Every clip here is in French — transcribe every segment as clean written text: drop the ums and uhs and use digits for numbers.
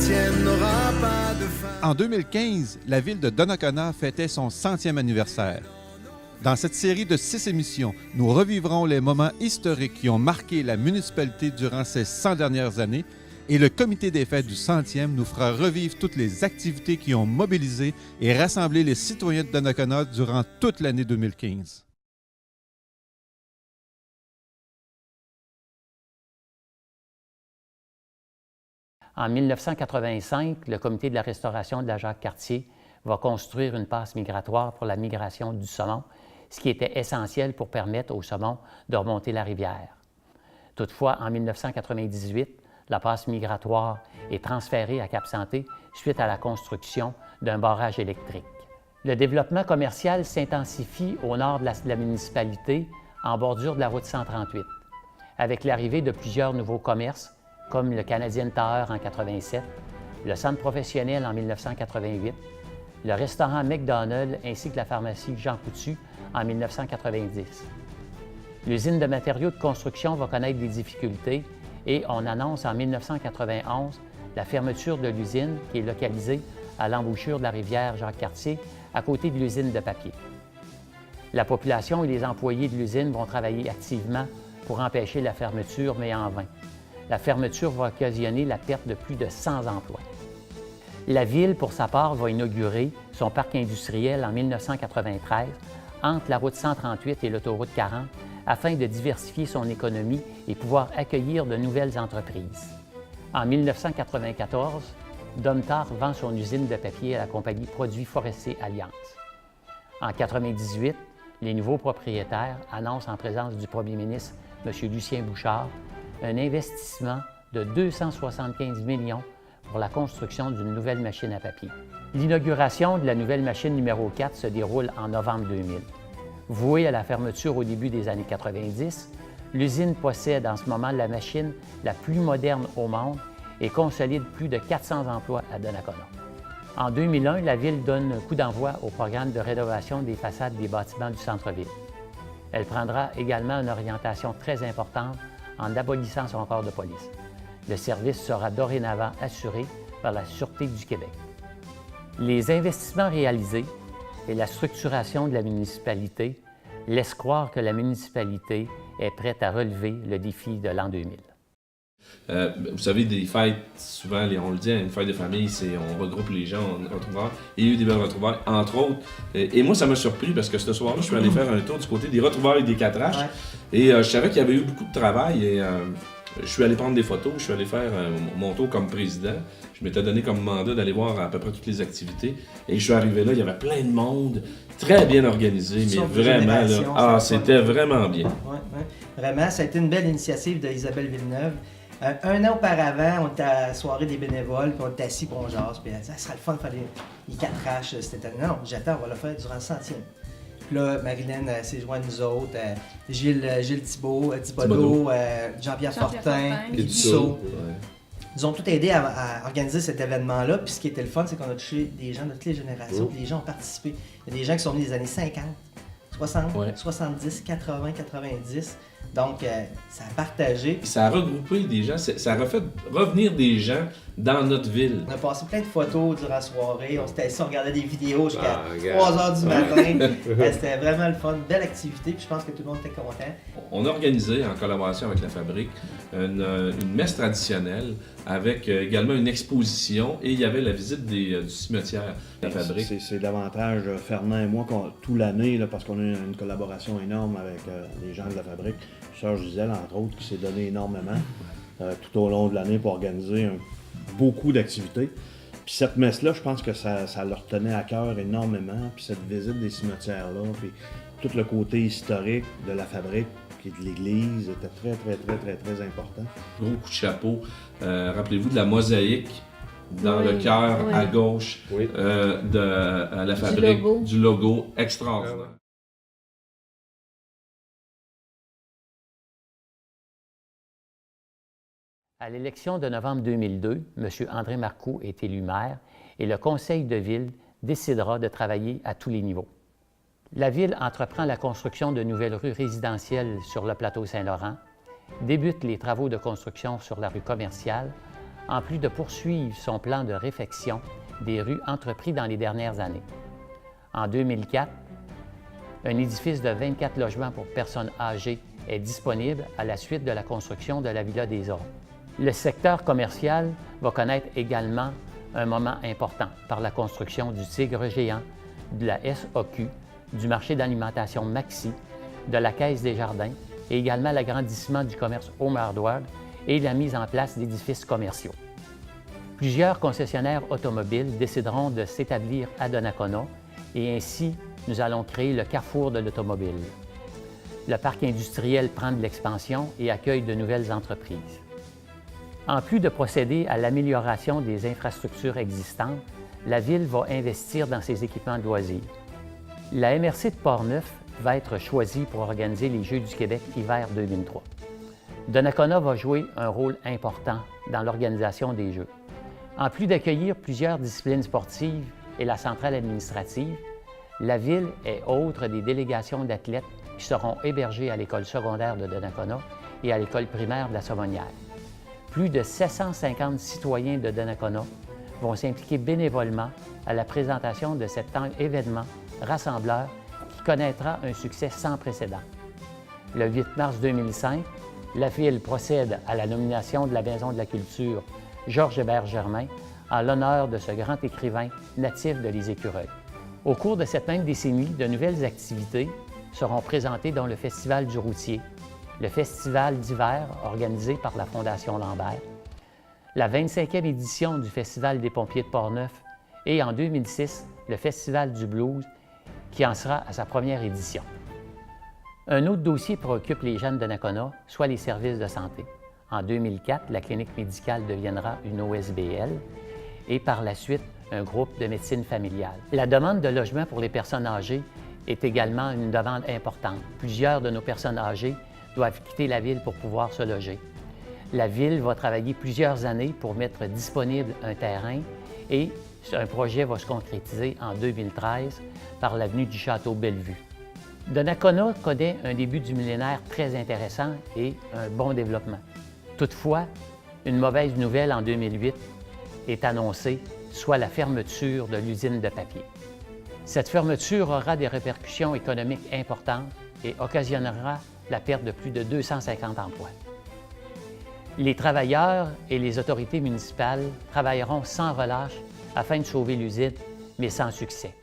tienne n'aura pas de fin. En 2015, la ville de Donnacona fêtait son 100e anniversaire. Dans cette série de 6 émissions, nous revivrons les moments historiques qui ont marqué la municipalité durant ces 100 dernières années et le comité des fêtes du 100e nous fera revivre toutes les activités qui ont mobilisé et rassemblé les citoyens de Donnacona durant toute l'année 2015. En 1985, le comité de la restauration de la Jacques-Cartier va construire une passe migratoire pour la migration du saumon, ce qui était essentiel pour permettre au saumon de remonter la rivière. Toutefois, en 1998, la passe migratoire est transférée à Cap-Santé suite à la construction d'un barrage électrique. Le développement commercial s'intensifie au nord de la municipalité, en bordure de la route 138, avec l'arrivée de plusieurs nouveaux commerces, comme le Canadian Tower en 1987, le Centre professionnel en 1988, le restaurant McDonald's ainsi que la pharmacie Jean Coutu en 1990. L'usine de matériaux de construction va connaître des difficultés et on annonce en 1991 la fermeture de l'usine qui est localisée à l'embouchure de la rivière Jacques-Cartier, à côté de l'usine de papier. La population et les employés de l'usine vont travailler activement pour empêcher la fermeture, mais en vain. La fermeture va occasionner la perte de plus de 100 emplois. La Ville, pour sa part, va inaugurer son parc industriel en 1993 entre la route 138 et l'autoroute 40 afin de diversifier son économie et pouvoir accueillir de nouvelles entreprises. En 1994, Domtar vend son usine de papier à la compagnie Produits Forestiers Alliance. En 1998, les nouveaux propriétaires annoncent en présence du premier ministre, M. Lucien Bouchard, un investissement de 275 millions pour la construction d'une nouvelle machine à papier. L'inauguration de la nouvelle machine numéro 4 se déroule en novembre 2000. Vouée à la fermeture au début des années 90, l'usine possède en ce moment la machine la plus moderne au monde et consolide plus de 400 emplois à Donnacona. En 2001, la Ville donne un coup d'envoi au programme de rénovation des façades des bâtiments du centre-ville. Elle prendra également une orientation très importante en abolissant son corps de police. Le service sera dorénavant assuré par la Sûreté du Québec. Les investissements réalisés et la structuration de la municipalité laissent croire que la municipalité est prête à relever le défi de l'an 2000. Vous savez, des fêtes, souvent, on le dit, une fête de famille, on regroupe les gens, on retrouvailles. Il y a eu des belles retrouvailles, entre autres. Et moi, ça m'a surpris parce que ce soir-là, je suis allé faire un tour du côté des retrouvailles des 4H. Ouais. Et je savais qu'il y avait eu beaucoup de travail et je suis allé prendre des photos, je suis allé faire mon tour comme président. Je m'étais donné comme mandat d'aller voir à peu près toutes les activités. Et je suis arrivé là, il y avait plein de monde, très bien organisé, mais vraiment, là, c'était vraiment bien. Ouais. Vraiment, ça a été une belle initiative d'Isabelle Villeneuve. Un an auparavant, on était à la soirée des bénévoles, puis on était assis pour on jase, puis elle dit « ça serait le fun de faire les 4H cette année. » Non, j'attends, on va le faire durant le 100e. Puis là, Marilyn s'est jointe à nous autres, Gilles Thibaudot, Jean-Pierre Fortin, et Dussault. Ils ont tout aidé à organiser cet événement-là, puis ce qui était le fun, c'est qu'on a touché des gens de toutes les générations, les gens ont participé. Il y a des gens qui sont venus des années 50, 60, 70, 80, 90. Donc, ça a partagé. Puis ça a regroupé des gens, ça a refait revenir des gens dans notre ville. On a passé plein de photos durant la soirée, on s'était assis, on regardait des vidéos jusqu'à 3h du matin. C'était vraiment le fun, une belle activité, puis je pense que tout le monde était content. On a organisé, en collaboration avec la Fabrique, une messe traditionnelle avec également une exposition et il y avait la visite du cimetière de la Fabrique. C'est davantage Fernand et moi tout l'année, parce qu'on a une collaboration énorme avec les gens de la Fabrique. Sœur Gisèle, entre autres, qui s'est donné énormément tout au long de l'année pour organiser beaucoup d'activités. Puis cette messe-là, je pense que ça leur tenait à cœur énormément. Puis cette visite des cimetières-là, puis tout le côté historique de la Fabrique et de l'église était très important. Gros coup de chapeau. Rappelez-vous de la mosaïque dans le cœur à gauche de la Fabrique, du logo extraordinaire. À l'élection de novembre 2002, M. André Marcoux est élu maire et le conseil de ville décidera de travailler à tous les niveaux. La Ville entreprend la construction de nouvelles rues résidentielles sur le plateau Saint-Laurent, débute les travaux de construction sur la rue commerciale, en plus de poursuivre son plan de réfection des rues entrepris dans les dernières années. En 2004, un édifice de 24 logements pour personnes âgées est disponible à la suite de la construction de la Villa des Ormes. Le secteur commercial va connaître également un moment important par la construction du Tigre géant, de la SAQ, du marché d'alimentation Maxi, de la Caisse des Jardins et également l'agrandissement du commerce Home Hardware et la mise en place d'édifices commerciaux. Plusieurs concessionnaires automobiles décideront de s'établir à Donnacona et ainsi nous allons créer le carrefour de l'automobile. Le parc industriel prend de l'expansion et accueille de nouvelles entreprises. En plus de procéder à l'amélioration des infrastructures existantes, la Ville va investir dans ses équipements de loisirs. La MRC de Portneuf va être choisie pour organiser les Jeux du Québec hiver 2003. Donnacona va jouer un rôle important dans l'organisation des Jeux. En plus d'accueillir plusieurs disciplines sportives et la centrale administrative, la Ville est autre des délégations d'athlètes qui seront hébergés à l'école secondaire de Donnacona et à l'école primaire de la Saumonière. Plus de 750 citoyens de Donnacona vont s'impliquer bénévolement à la présentation de cet événement rassembleur qui connaîtra un succès sans précédent. Le 8 mars 2005, la Ville procède à la nomination de la Maison de la Culture Georges Hébert-Germain en l'honneur de ce grand écrivain natif de Les Écureuils. Au cours de cette même décennie, de nouvelles activités seront présentées dont le Festival du Routier, le Festival d'hiver organisé par la Fondation Lambert, la 25e édition du Festival des pompiers de Portneuf et en 2006, le Festival du blues qui en sera à sa première édition. Un autre dossier préoccupe les jeunes de Donnacona, soit les services de santé. En 2004, la clinique médicale deviendra une OSBL et par la suite, un groupe de médecine familiale. La demande de logement pour les personnes âgées est également une demande importante. Plusieurs de nos personnes âgées doivent quitter la Ville pour pouvoir se loger. La Ville va travailler plusieurs années pour mettre disponible un terrain et un projet va se concrétiser en 2013 par l'avenue du Château Bellevue. Donnacona connaît un début du millénaire très intéressant et un bon développement. Toutefois, une mauvaise nouvelle en 2008 est annoncée, soit la fermeture de l'usine de papier. Cette fermeture aura des répercussions économiques importantes et occasionnera la perte de plus de 250 emplois. Les travailleurs et les autorités municipales travailleront sans relâche afin de sauver l'usine, mais sans succès.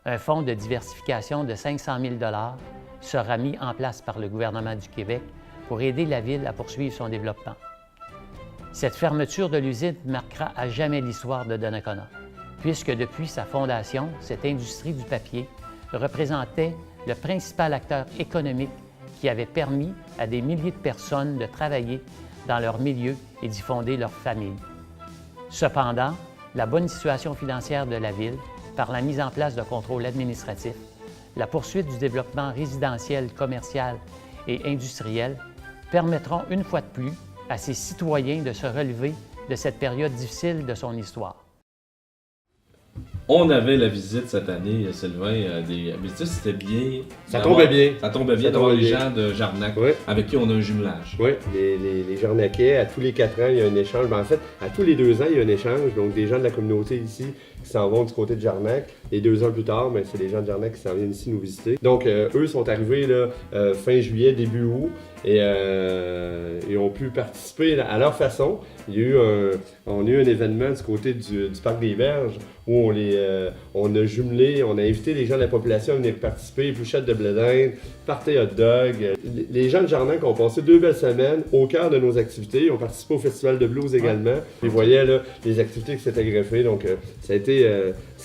Un fonds de diversification de 500 000 $ sera mis en place par le gouvernement du Québec pour aider la Ville à poursuivre son développement. Cette fermeture de l'usine marquera à jamais l'histoire de Donnacona, puisque depuis sa fondation, cette industrie du papier représentait le principal acteur économique qui avait permis à des milliers de personnes de travailler dans leur milieu et d'y fonder leur famille. Cependant, la bonne situation financière de la Ville, par la mise en place de contrôles administratifs, la poursuite du développement résidentiel, commercial et industriel permettront une fois de plus à ses citoyens de se relever de cette période difficile de son histoire. On avait la visite cette année, Sylvain, des visites, c'était bien. Ça tombait bien. Ça tombait bien d'avoir les gens de Jarnac, Oui. avec qui on a un jumelage. Oui, les Jarnacais, à tous les 4 ans, il y a un échange. Ben, en fait, à tous les 2 ans, il y a un échange. Donc, des gens de la communauté ici qui s'en vont du côté de Jarnac. Et 2 ans plus tard, ben, c'est les gens de Jarnac qui s'en viennent ici nous visiter. Donc, eux sont arrivés là, fin juillet, début août. Et ont pu participer à leur façon. On a eu un événement du côté du Parc des Berges où on a jumelé, on a invité les gens de la population à venir participer, bouchette de blé d'Inde, party hot dog. Les gens de Jarnac ont passé 2 belles semaines au cœur de nos activités. Ils ont participé au festival de blues également. Ils voyaient là, les activités qui s'étaient greffées. Donc ça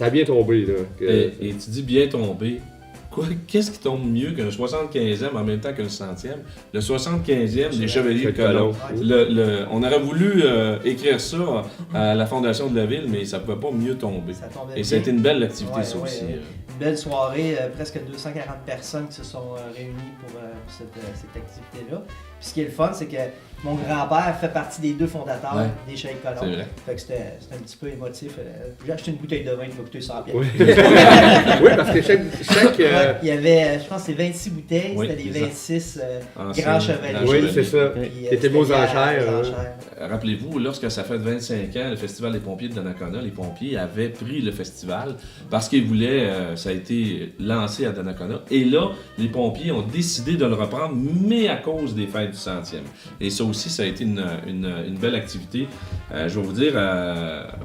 a bien tombé. Là, et tu dis bien tombé. Qu'est-ce qui tombe mieux qu'un 75e en même temps qu'un 100e? Le 75e des Chevaliers de Colomb. On aurait voulu écrire ça à la Fondation de la Ville, mais ça ne pouvait pas mieux tomber. Et ça a été une belle activité, ça aussi. Une belle soirée, presque 240 personnes qui se sont réunies pour cette activité-là. Puis ce qui est le fun, c'est que mon grand-père fait partie des 2 fondateurs des Chevaliers de Colomb. C'est vrai. Fait que c'était un petit peu émotif. J'ai acheté une bouteille de vin qui m'a coûté 100$. Oui. Oui, parce que chaque Il y avait, je pense, c'est 26 bouteilles, Oui, c'était les c'est ça. 26 Anciennes grands chevaliers. Oui, c'est ça. Puis, C'était beaux lié à enchères. aux hein. enchères. Rappelez-vous, lorsque ça fait 25 ans, le Festival des pompiers de Donnacona, les pompiers avaient pris le festival parce qu'ils voulaient, ça a été lancé à Donnacona. Et là, les pompiers ont décidé de le reprendre, mais à cause des fêtes du 100e. Et ça aussi, ça a été une belle activité. Je vais vous dire,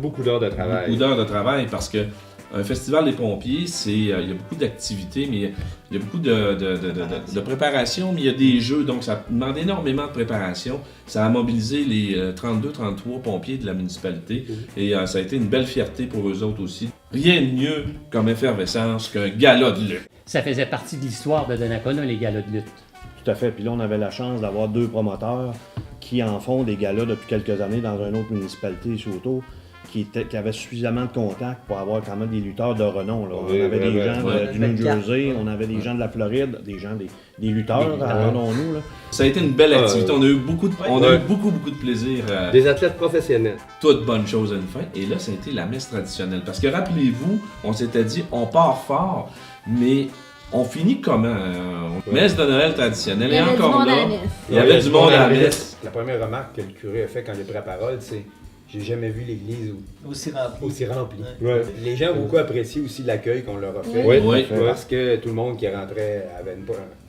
Beaucoup d'heures de travail. beaucoup d'heures de travail parce que un festival des pompiers, il y a beaucoup d'activités, mais il y a beaucoup de préparation, mais il y a des jeux, donc ça demande énormément de préparation. Ça a mobilisé les 32-33 pompiers de la municipalité et ça a été une belle fierté pour eux autres aussi. Rien de mieux comme effervescence qu'un gala de lutte. Ça faisait partie de l'histoire de Donnacona, les galas de lutte. Tout à fait. Puis là, on avait la chance d'avoir 2 promoteurs qui en font des galas depuis quelques années dans une autre municipalité ici autour, qui avaient suffisamment de contacts pour avoir quand même des lutteurs de renom. Là. Oui, on avait des gens ouais. du New Jersey, on avait des gens de la Floride, des lutteurs, rappelons-nous. Là. Ça a été une belle activité. On a eu beaucoup de plaisir. Des athlètes professionnels. Toute bonne chose à une fin. Et là, ça a été la messe traditionnelle. Parce que rappelez-vous, on s'était dit, on part fort, mais on finit comment? Messe de Noël traditionnelle. Il y Et avait du encore monde à là, la messe. il y avait du monde à la messe. La première remarque que le curé a fait quand il a pris la parole, c'est j'ai jamais vu l'église Aussi rempli. aussi remplie. Ouais. Les gens ont beaucoup apprécié aussi l'accueil qu'on leur a fait. Oui, Oui. tout à fait. Parce que tout le monde qui rentrait avait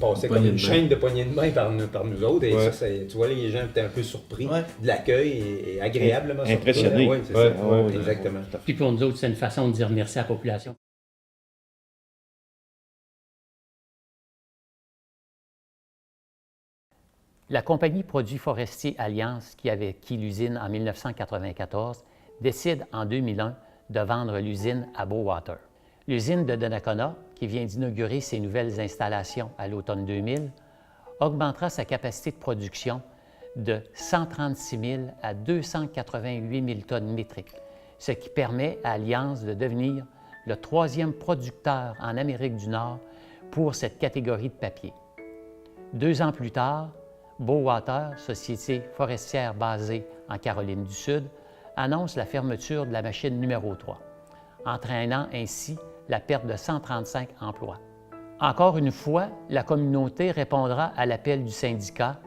passait comme Poignée une de main. chaîne de poignées de main par nous autres. Et Ouais. ça, tu vois, les gens étaient un peu surpris Ouais. de l'accueil et agréablement surpris. Impressionnés. Oui, c'est Ouais, ça. ouais, Exactement. Puis pour nous autres, c'est une façon de dire merci à la population. La compagnie Produits forestiers Alliance, qui avait acquis l'usine en 1994, décide en 2001 de vendre l'usine à Bowater. L'usine de Donnacona, qui vient d'inaugurer ses nouvelles installations à l'automne 2000, augmentera sa capacité de production de 136 000 à 288 000 tonnes métriques, ce qui permet à Alliance de devenir le 3e producteur en Amérique du Nord pour cette catégorie de papier. 2 ans plus tard, Bowater, société forestière basée en Caroline du Sud, annonce la fermeture de la machine numéro 3, entraînant ainsi la perte de 135 emplois. Encore une fois, la communauté répondra à l'appel du syndicat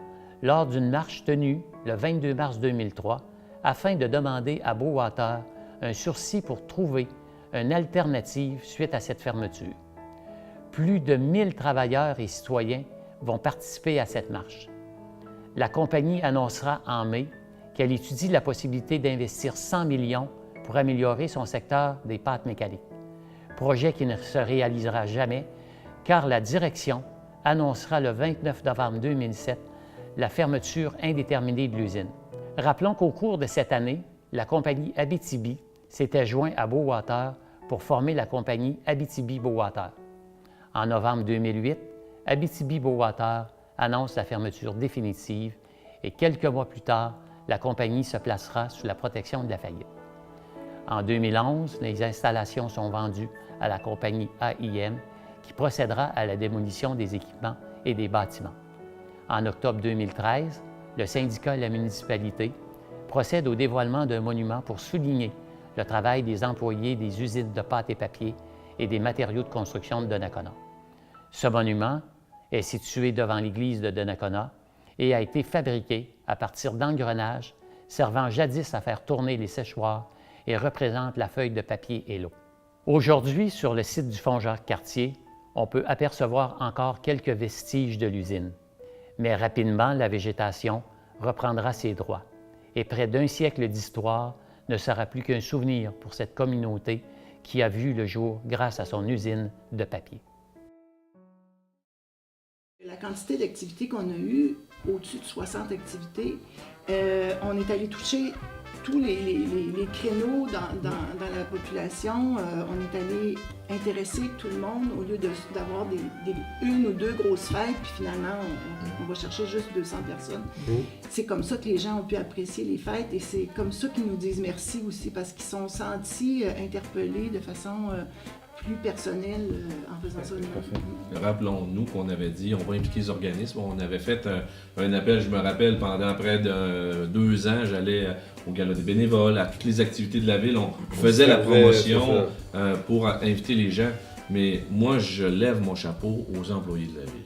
lors d'une marche tenue le 22 mars 2003 afin de demander à Bowater un sursis pour trouver une alternative suite à cette fermeture. Plus de 1000 travailleurs et citoyens vont participer à cette marche. La compagnie annoncera en mai qu'elle étudie la possibilité d'investir 100 millions pour améliorer son secteur des pâtes mécaniques, projet qui ne se réalisera jamais car la direction annoncera le 29 novembre 2007 la fermeture indéterminée de l'usine. Rappelons qu'au cours de cette année, la compagnie Abitibi s'était joint à Bowater pour former la compagnie Abitibi-Bowater. En novembre 2008, Abitibi-Bowater annonce la fermeture définitive et quelques mois plus tard, la compagnie se placera sous la protection de la faillite. En 2011, les installations sont vendues à la compagnie AIM qui procédera à la démolition des équipements et des bâtiments. En octobre 2013, le syndicat et la municipalité procèdent au dévoilement d'un monument pour souligner le travail des employés des usines de pâte et papier et des matériaux de construction de Donnacona. Ce monument est situé devant l'église de Donnacona et a été fabriqué à partir d'engrenages servant jadis à faire tourner les séchoirs et représente la feuille de papier et l'eau. Aujourd'hui, sur le site du Fonds Jacques-Cartier, on peut apercevoir encore quelques vestiges de l'usine. Mais rapidement, la végétation reprendra ses droits et près d'un siècle d'histoire ne sera plus qu'un souvenir pour cette communauté qui a vu le jour grâce à son usine de papier. La quantité d'activités qu'on a eues, au-dessus de 60 activités, on est allé toucher tous les créneaux dans la population. On est allé intéresser tout le monde au lieu d'avoir une ou deux grosses fêtes, puis finalement, on va chercher juste 200 personnes. C'est comme ça que les gens ont pu apprécier les fêtes et c'est comme ça qu'ils nous disent merci aussi parce qu'ils sont sentis interpellés de façon plus personnelle en faisant ça. Rappelons-nous qu'on avait dit, on va impliquer les organismes. On avait fait un appel, je me rappelle, pendant près de 2 ans, j'allais au Gala des bénévoles, à toutes les activités de la ville. On faisait la promotion pour inviter les gens mais moi, je lève mon chapeau aux employés de la ville.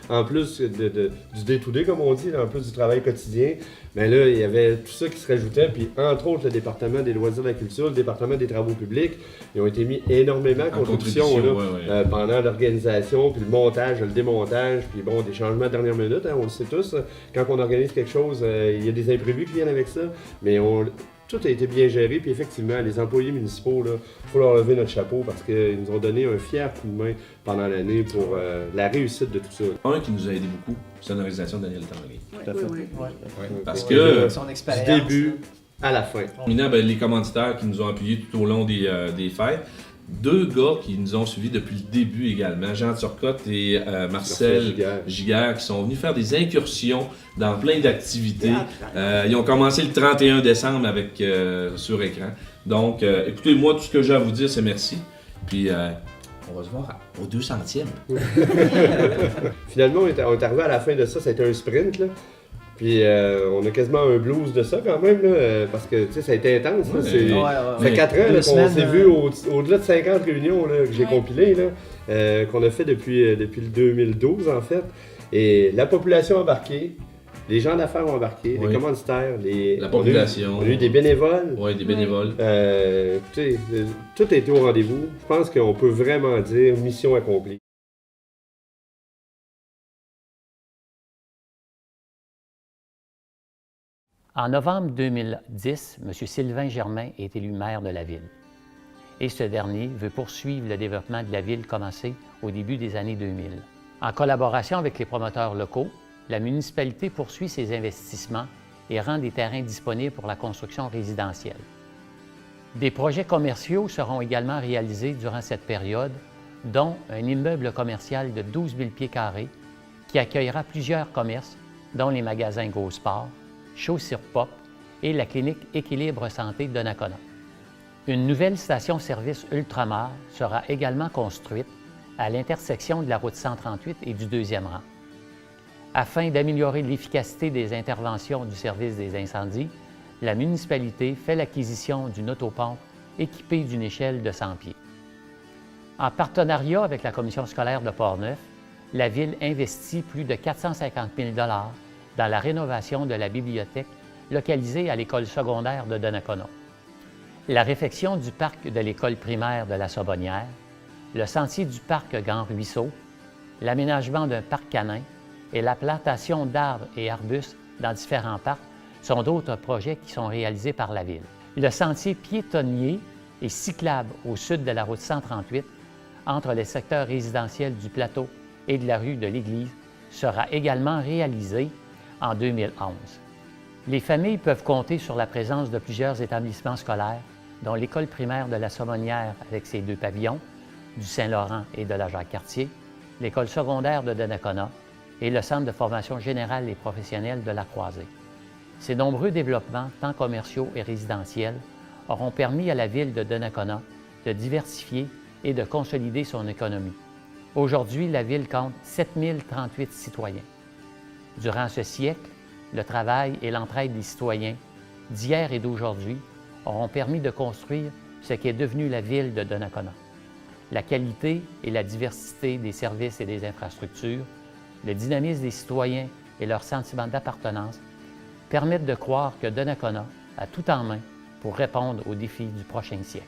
En plus du day-to-day, comme on dit, là, en plus du travail quotidien, ben là, il y avait tout ça qui se rajoutait. Puis, entre autres, le département des loisirs de la culture, le département des travaux publics, ils ont été mis énormément en contribution là, ouais. pendant l'organisation, puis le montage, le démontage, puis bon, des changements de dernière minute, hein, on le sait tous. Quand on organise quelque chose, il y a des imprévus qui viennent avec ça, mais tout a été bien géré, puis effectivement, les employés municipaux, il faut leur lever notre chapeau parce qu'ils nous ont donné un fier coup de main pendant l'année pour la réussite de tout ça. Un qui nous a aidé beaucoup, c'est l'organisation de Daniel Tanguay. Tout à fait. Parce que Son Du expérience. début à la fin. Maintenant, les commanditaires qui nous ont appuyés tout au long des fêtes, 2 gars qui nous ont suivis depuis le début également, Jean Turcotte et Marcel Giguère, qui sont venus faire des incursions dans plein d'activités. Ils ont commencé le 31 décembre avec sur écran. Donc, écoutez, moi, tout ce que j'ai à vous dire, c'est merci. Puis, on va se voir au 200e. Finalement, on est arrivé à la fin de ça, ça a été un sprint, là. Puis on a quasiment un blues de ça quand même, là, parce que ça a été intense. Là, ça fait 4 ans là, qu'on s'est vu au-delà de 50 réunions là, que j'ai compilées, là, qu'on a fait depuis le 2012 en fait. Et la population a embarqué, les gens d'affaires ont embarqué, les commanditaires, la population. On a eu des bénévoles. Oui, des bénévoles. Écoutez, tout a été au rendez-vous. Je pense qu'on peut vraiment dire mission accomplie. En novembre 2010, M. Sylvain Germain est élu maire de la ville. Et ce dernier veut poursuivre le développement de la ville commencé au début des années 2000. En collaboration avec les promoteurs locaux, la municipalité poursuit ses investissements et rend des terrains disponibles pour la construction résidentielle. Des projets commerciaux seront également réalisés durant cette période, dont un immeuble commercial de 12 000 pieds carrés qui accueillera plusieurs commerces, dont les magasins Go Sport, Chaussures Pop et la clinique Équilibre Santé de Donnacona. Une nouvelle station-service Ultramar sera également construite à l'intersection de la route 138 et du 2e rang. Afin d'améliorer l'efficacité des interventions du service des incendies, la municipalité fait l'acquisition d'une autopompe équipée d'une échelle de 100 pieds. En partenariat avec la commission scolaire de Portneuf, la Ville investit plus de 450 000 $ dans la rénovation de la bibliothèque localisée à l'école secondaire de Donnacona. La réfection du parc de l'école primaire de la Saubonnière, le sentier du parc Grand Ruisseau, l'aménagement d'un parc canin et la plantation d'arbres et arbustes dans différents parcs sont d'autres projets qui sont réalisés par la Ville. Le sentier piétonnier et cyclable au sud de la route 138, entre les secteurs résidentiels du plateau et de la rue de l'Église, sera également réalisé en 2011. Les familles peuvent compter sur la présence de plusieurs établissements scolaires, dont l'école primaire de la Saumonière avec ses 2 pavillons, du Saint-Laurent et de la Jacques-Cartier, l'école secondaire de Donnacona et le centre de formation générale et professionnelle de la Croisée. Ces nombreux développements, tant commerciaux et résidentiels, auront permis à la ville de Donnacona de diversifier et de consolider son économie. Aujourd'hui, la ville compte 7 038 citoyens. Durant ce siècle, le travail et l'entraide des citoyens d'hier et d'aujourd'hui auront permis de construire ce qui est devenu la ville de Donnacona. La qualité et la diversité des services et des infrastructures, le dynamisme des citoyens et leur sentiment d'appartenance permettent de croire que Donnacona a tout en main pour répondre aux défis du prochain siècle.